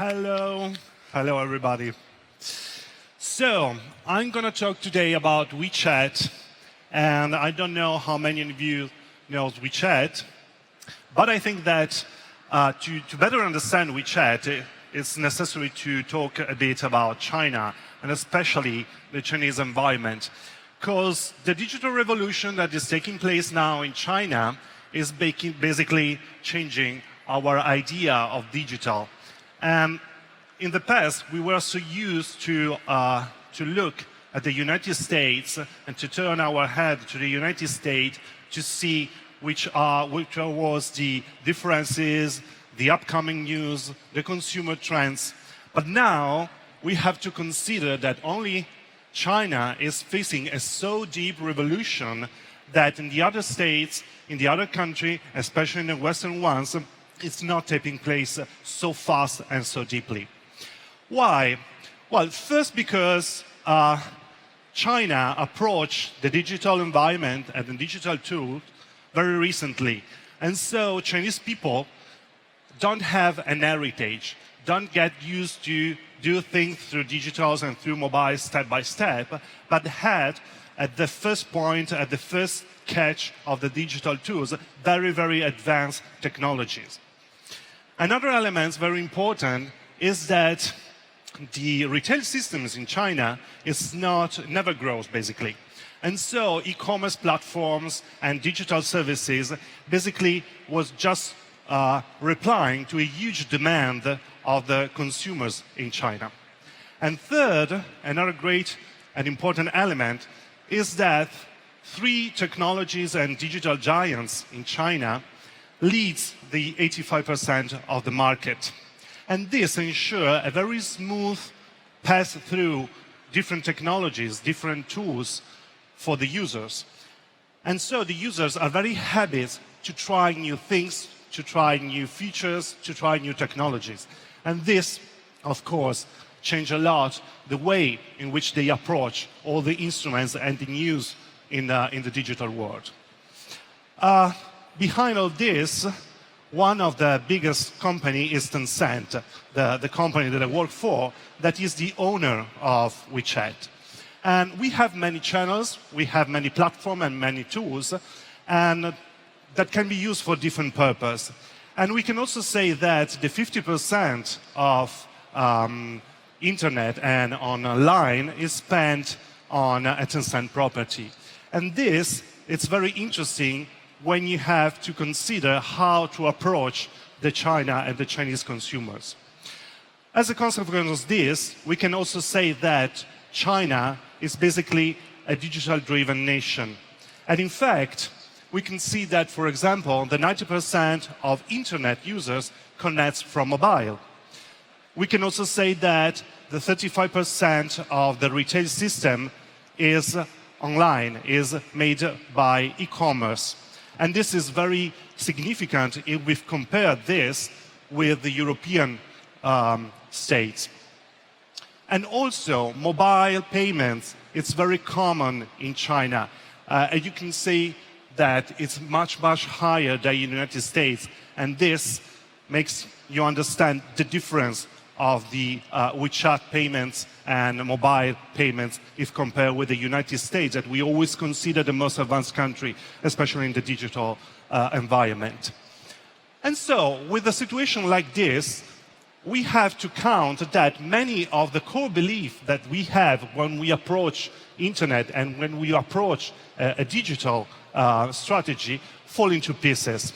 Hello. Hello, everybody. So, I'm going to talk today about WeChat, and I don't know how many of you knows WeChat, but I think that to better understand WeChat, it's necessary to talk a bit about China, and especially the Chinese environment, because the digital revolution that is taking place now in China is basically changing our idea of digital. In the past, we were so used to look at the United States and to turn our head to the United States to see which was the differences, the upcoming news, the consumer trends. But now we have to consider that only China is facing a so deep revolution that in the other states, in the other countries, especially in the Western ones, it's not taking place so fast and so deeply. Why? Well, first because China approached the digital environment and the digital tools very recently. And so Chinese people don't have an heritage, don't get used to do things through digitals and through mobile step by step, but had at the first point, at the first catch of the digital tools, very, very advanced technologies. Another element very important is that the retail systems in China never grows basically. And so e-commerce platforms and digital services basically was just replying to a huge demand of the consumers in China. And third, another great and important element is that three technologies and digital giants in China leads the 85% of the market. And this ensures a very smooth pass through different technologies, different tools for the users. And so the users are very happy to try new things, to try new features, to try new technologies. And this, of course, changed a lot the way in which they approach all the instruments and the news in the digital world. Behind all this, one of the biggest companies is Tencent, the company that I work for, that is the owner of WeChat. And we have many channels, we have many platforms and many tools, and that can be used for different purposes. And we can also say that the 50% of internet and online is spent on a Tencent property. And this, it's very interesting when you have to consider how to approach the China and the Chinese consumers. As a consequence of this, we can also say that China is basically a digital-driven nation. And in fact, we can see that, for example, the 90% of internet users connect from mobile. We can also say that the 35% of the retail system is online, is made by e-commerce. And this is very significant if we compare this with the European states. And also, mobile payments, it's very common in China. And you can see that it's much, much higher than in the United States. And this makes you understand the difference of the WeChat payments and mobile payments if compared with the United States, that we always consider the most advanced country, especially in the digital environment. And so, with a situation like this, we have to count that many of the core beliefs that we have when we approach internet and when we approach a digital strategy fall into pieces.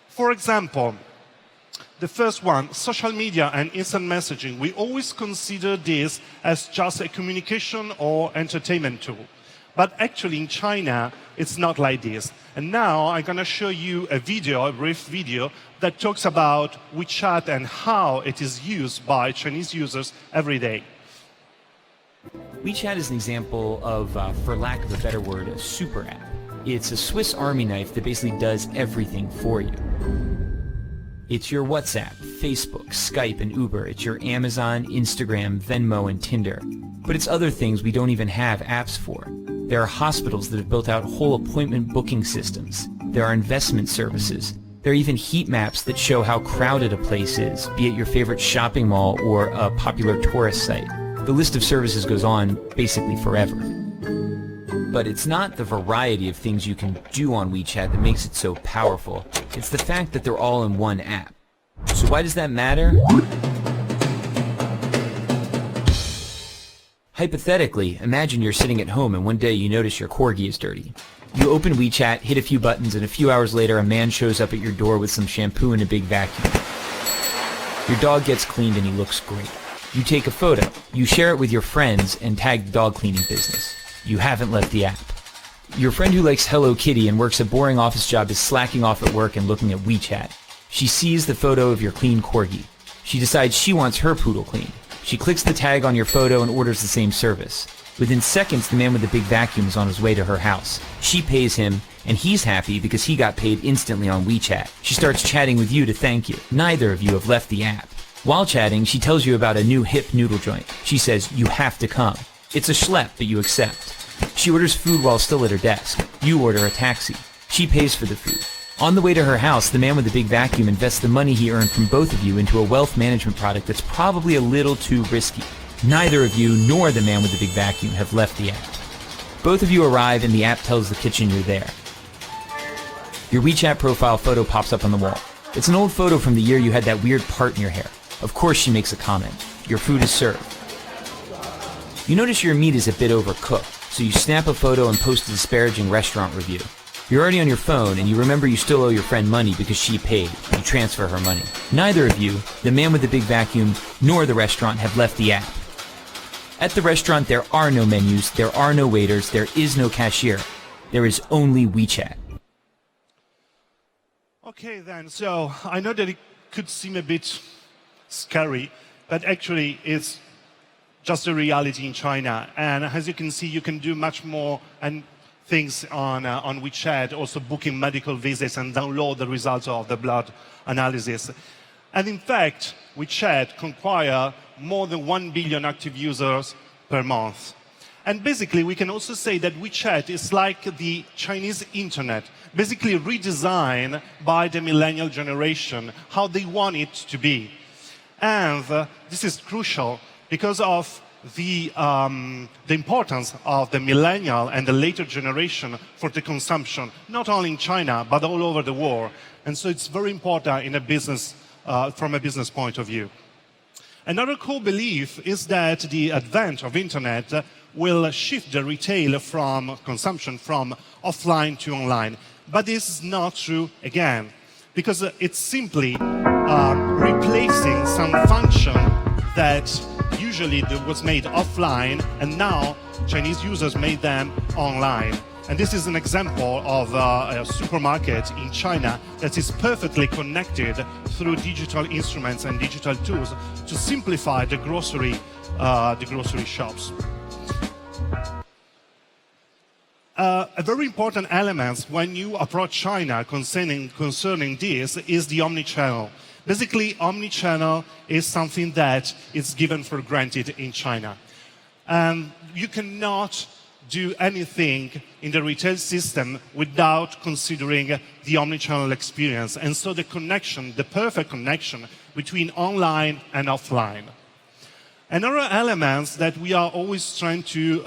For example, the first one, social media and instant messaging. We always consider this as just a communication or entertainment tool. But actually in China, it's not like this. And now I'm going to show you a video, a brief video, that talks about WeChat and how it is used by Chinese users every day. WeChat is an example of, for lack of a better word, a super app. It's a Swiss Army knife that basically does everything for you. It's your WhatsApp, Facebook, Skype, and Uber. It's your Amazon, Instagram, Venmo, and Tinder. But it's other things we don't even have apps for. There are hospitals that have built out whole appointment booking systems. There are investment services. There are even heat maps that show how crowded a place is, be it your favorite shopping mall or a popular tourist site. The list of services goes on basically forever. But it's not the variety of things you can do on WeChat that makes it so powerful. It's the fact that they're all in one app. So why does that matter? Hypothetically, imagine you're sitting at home and one day you notice your corgi is dirty. You open WeChat, hit a few buttons, and a few hours later a man shows up at your door with some shampoo and a big vacuum. Your dog gets cleaned and he looks great. You take a photo, you share it with your friends, and tag the dog cleaning business. You haven't left the app. Your friend who likes Hello Kitty and works a boring office job is slacking off at work and looking at WeChat. She sees the photo of your clean corgi. She decides she wants her poodle cleaned. She clicks the tag on your photo and orders the same service. Within seconds, the man with the big vacuum is on his way to her house. She pays him, and he's happy because he got paid instantly on WeChat. She starts chatting with you to thank you. Neither of you have left the app. While chatting, she tells you about a new hip noodle joint. She says, you have to come. It's a schlep, but you accept. She orders food while still at her desk. You order a taxi. She pays for the food. On the way to her house, the man with the big vacuum invests the money he earned from both of you into a wealth management product that's probably a little too risky. Neither of you nor the man with the big vacuum have left the app. Both of you arrive and the app tells the kitchen you're there. Your WeChat profile photo pops up on the wall. It's an old photo from the year you had that weird part in your hair. Of course she makes a comment. Your food is served. You notice your meat is a bit overcooked, so you snap a photo and post a disparaging restaurant review. You're already on your phone and you remember you still owe your friend money because she paid. You transfer her money. Neither of you, the man with the big vacuum, nor the restaurant have left the app. At the restaurant, there are no menus, there are no waiters, there is no cashier. There is only WeChat. Okay then, so I know that it could seem a bit scary, but actually it's just a reality in China. And as you can see, you can do much more and things on WeChat, also booking medical visits and download the results of the blood analysis. And in fact, WeChat can acquire more than 1 billion active users per month. And basically, we can also say that WeChat is like the Chinese internet, basically redesigned by the millennial generation, how they want it to be. And this is crucial because of the importance of the millennial and the later generation for the consumption, not only in China, but all over the world. And so it's very important in a business, from a business point of view. Another core belief is that the advent of internet will shift the retail from consumption from offline to online. But this is not true again, because it's simply replacing some function that usually was made offline, and now Chinese users made them online. And this is an example of a supermarket in China that is perfectly connected through digital instruments and digital tools to simplify the grocery shops. A very important element when you approach China concerning this is the omnichannel. Basically, omnichannel is something that is given for granted in China. And you cannot do anything in the retail system without considering the omnichannel experience. And so the connection, the perfect connection between online and offline. Another element that we are always trying to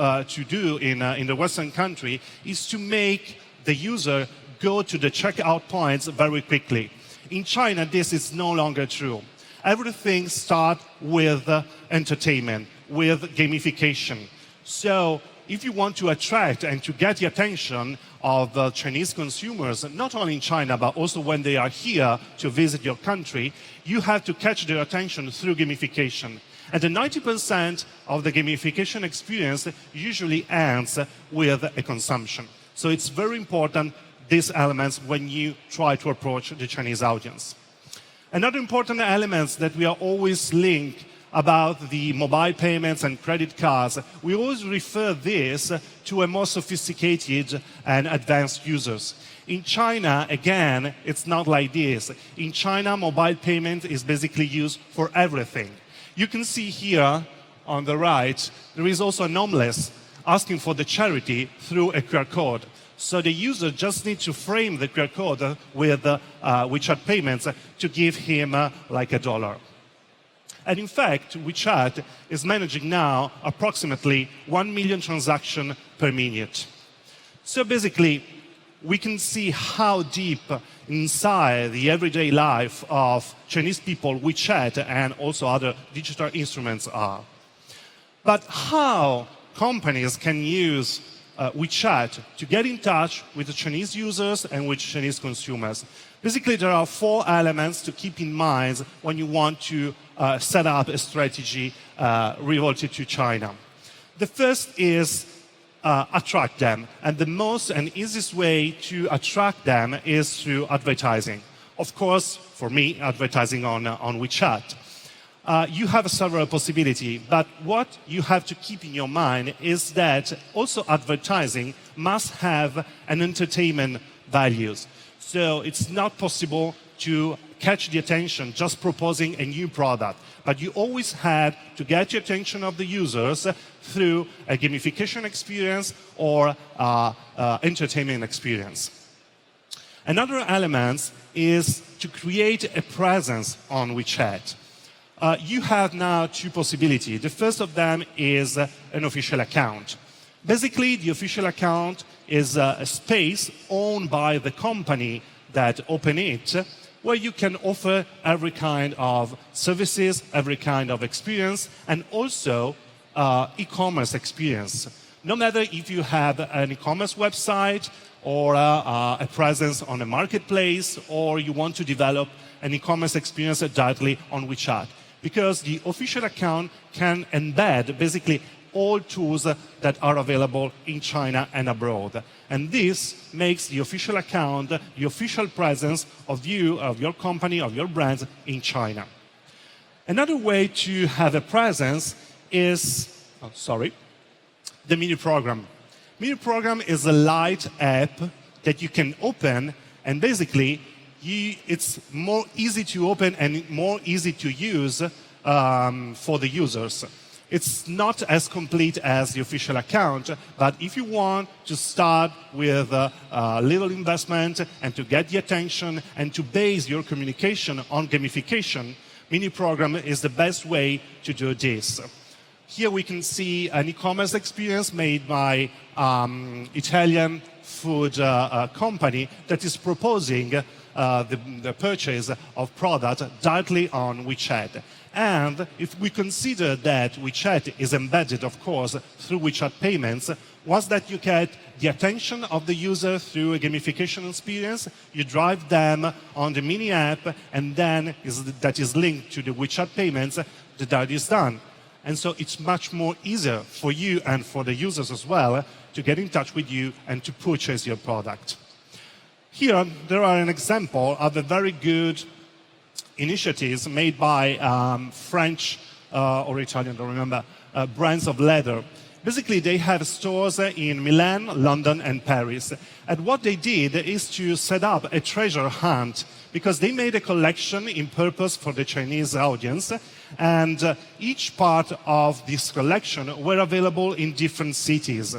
do in the Western country is to make the user go to the checkout points very quickly. In China, this is no longer true. Everything starts with entertainment, with gamification. So if you want to attract and to get the attention of Chinese consumers, not only in China, but also when they are here to visit your country, you have to catch their attention through gamification. And the 90% of the gamification experience usually ends with a consumption. So it's very important, these elements, when you try to approach the Chinese audience. Another important element that we are always linked about the mobile payments and credit cards, we always refer this to a more sophisticated and advanced users. In China, again, it's not like this. In China, mobile payment is basically used for everything. You can see here on the right, there is also an homeless asking for the charity through a QR code. So the user just needs to frame the QR code with WeChat payments to give him like $1. And in fact, WeChat is managing now approximately 1 million transactions per minute. So basically, we can see how deep inside the everyday life of Chinese people WeChat and also other digital instruments are. But how companies can use WeChat to get in touch with the Chinese users and with Chinese consumers? Basically, there are 4 elements to keep in mind when you want to set up a strategy related to China. The first is attract them. And the most and easiest way to attract them is through advertising. Of course, for me, advertising on WeChat. You have several possibilities, but what you have to keep in your mind is that also advertising must have an entertainment values. So it's not possible to catch the attention just proposing a new product, but you always have to get the attention of the users through a gamification experience or entertainment experience. Another element is to create a presence on WeChat. You have now 2 possibilities. The first of them is an official account. Basically, the official account is a space owned by the company that opened it, where you can offer every kind of services, every kind of experience, and also e-commerce experience. No matter if you have an e-commerce website or a presence on a marketplace, or you want to develop an e-commerce experience directly on WeChat. Because the official account can embed basically all tools that are available in China and abroad. And this makes the official account the official presence of you, of your company, of your brands in China. Another way to have a presence is, the mini program. Mini program is a light app that you can open, and basically it's more easy to open and more easy to use for the users. It's not as complete as the official account, but if you want to start with a little investment and to get the attention and to base your communication on gamification, mini program is the best way to do this. Here we can see an e-commerce experience made by Italian food company that is proposing the purchase of product directly on WeChat. And if we consider that WeChat is embedded, of course, through WeChat payments, once that you get the attention of the user through a gamification experience, you drive them on the mini app, and then that is linked to the WeChat payments, that is done. And so it's much more easier for you and for the users as well to get in touch with you and to purchase your product. Here, there are an example of a very good initiatives made by French or Italian, I don't remember, brands of leather. Basically, they have stores in Milan, London, and Paris. And what they did is to set up a treasure hunt, because they made a collection in purpose for the Chinese audience, and each part of this collection were available in different cities.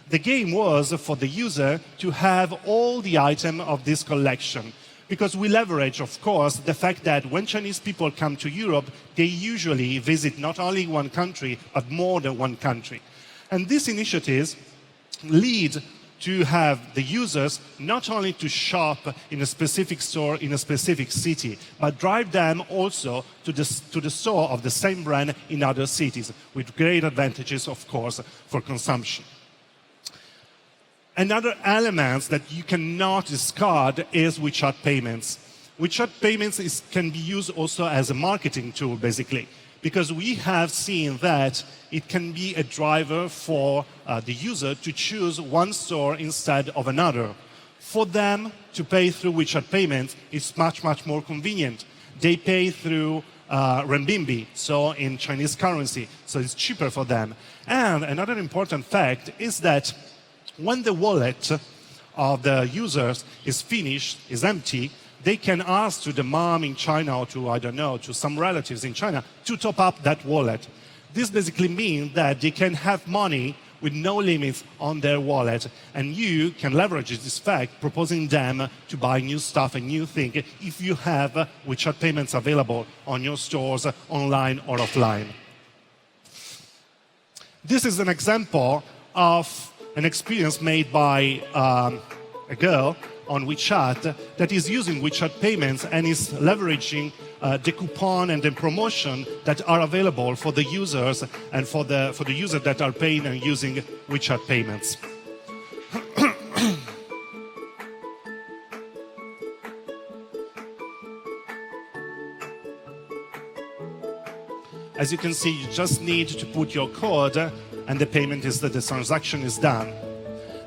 The game was for the user to have all the items of this collection, because we leverage, of course, the fact that when Chinese people come to Europe, they usually visit not only one country, but more than one country. And these initiatives lead to have the users not only to shop in a specific store in a specific city, but drive them also to the store of the same brand in other cities, with great advantages, of course, for consumption. Another element that you cannot discard is WeChat payments. WeChat payments can be used also as a marketing tool, basically, because we have seen that it can be a driver for the user to choose one store instead of another. For them to pay through WeChat payments, it's much, much more convenient. They pay through renminbi, so in Chinese currency, so it's cheaper for them. And another important fact is that when the wallet of the users is finished, is empty, they can ask to the mom in China or to, I don't know, to some relatives in China to top up that wallet. This basically means that they can have money with no limits on their wallet. And you can leverage this fact, proposing them to buy new stuff and new things if you have WeChat payments available on your stores, online or offline. This is an example of an experience made by a girl on WeChat that is using WeChat payments and is leveraging the coupon and the promotion that are available for the users and for the users that are paying and using WeChat payments. As you can see, you just need to put your code and the transaction is done.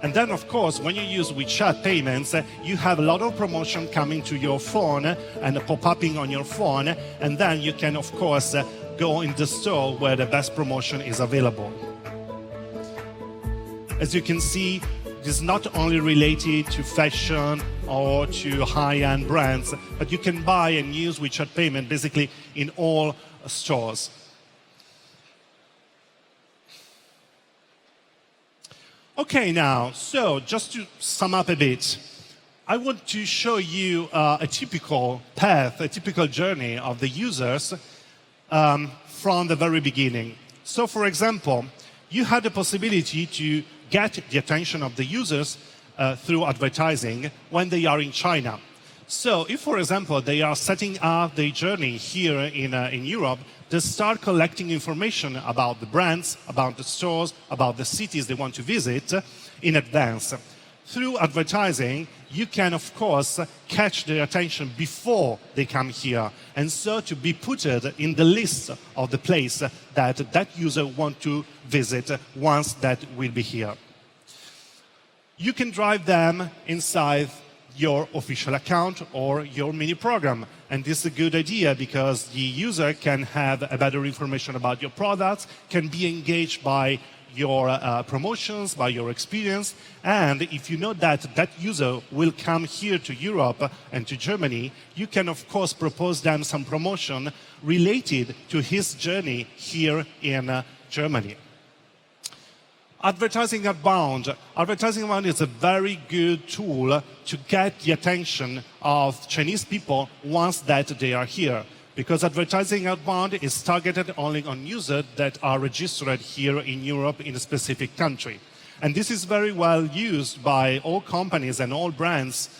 And then, of course, when you use WeChat payments, you have a lot of promotion coming to your phone and pop-upping on your phone. And then you can, of course, go in the store where the best promotion is available. As you can see, it is not only related to fashion or to high-end brands, but you can buy and use WeChat payment basically in all stores. Okay, now, so just to sum up a bit, I want to show you a typical path, a typical journey of the users from the very beginning. So, for example, you had the possibility to get the attention of the users through advertising when they are in China. So if, for example, they are setting up their journey here in Europe, they start collecting information about the brands, about the stores, about the cities they want to visit in advance. Through advertising, you can, of course, catch their attention before they come here, and so to be put in the list of the place that user want to visit once that will be here. You can drive them inside your official account or your mini program. And this is a good idea because the user can have a better information about your products, can be engaged by your promotions, by your experience. And if you know that that user will come here to Europe and to Germany, you can, of course, propose them some promotion related to his journey here in Germany. Advertising outbound. Advertising outbound is a very good tool to get the attention of Chinese people once that they are here. Because advertising outbound is targeted only on users that are registered here in Europe in a specific country. And this is very well used by all companies and all brands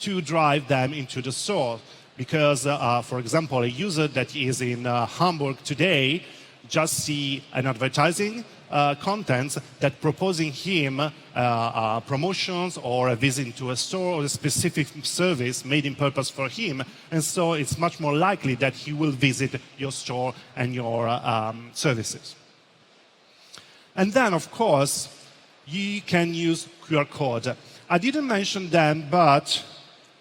to drive them into the store. Because, for example, a user that is in Hamburg today just see an advertising content that proposing him promotions or a visit to a store or a specific service made in purpose for him. And so it's much more likely that he will visit your store and your services. And then, of course, you can use QR code. I didn't mention them, but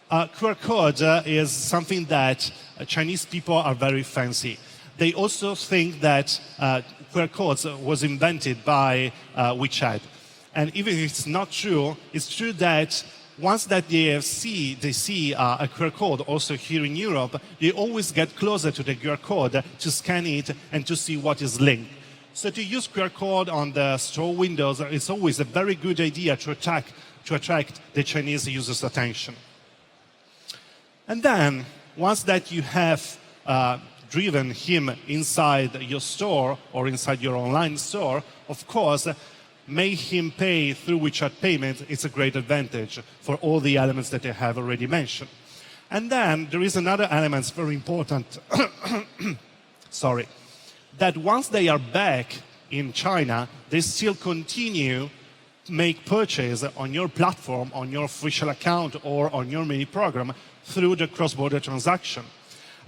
QR code is something that Chinese people are very fancy. They also think that QR codes was invented by WeChat. And even if it's not true, it's true that once that they see a QR code also here in Europe, they always get closer to the QR code to scan it and to see what is linked. So to use QR code on the store windows is always a very good idea to attract the Chinese users' attention. And then, once that you have driven him inside your store or inside your online store, of course, make him pay through WeChat payment. It's a great advantage for all the elements that I have already mentioned. And then there is another element very important, sorry, that once they are back in China, they still continue to make purchase on your platform, on your official account or on your mini program through the cross-border transaction.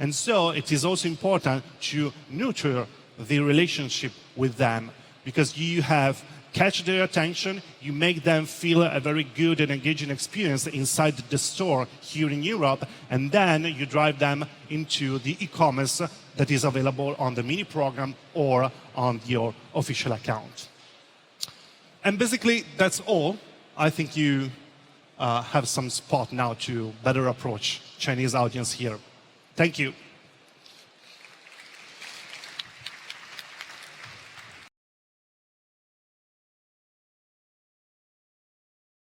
And so it is also important to nurture the relationship with them because you have catch their attention, you make them feel a very good and engaging experience inside the store here in Europe, and then you drive them into the e-commerce that is available on the mini program or on your official account. And basically, that's all. I think you have some spot now to better approach Chinese audience here. Thank you.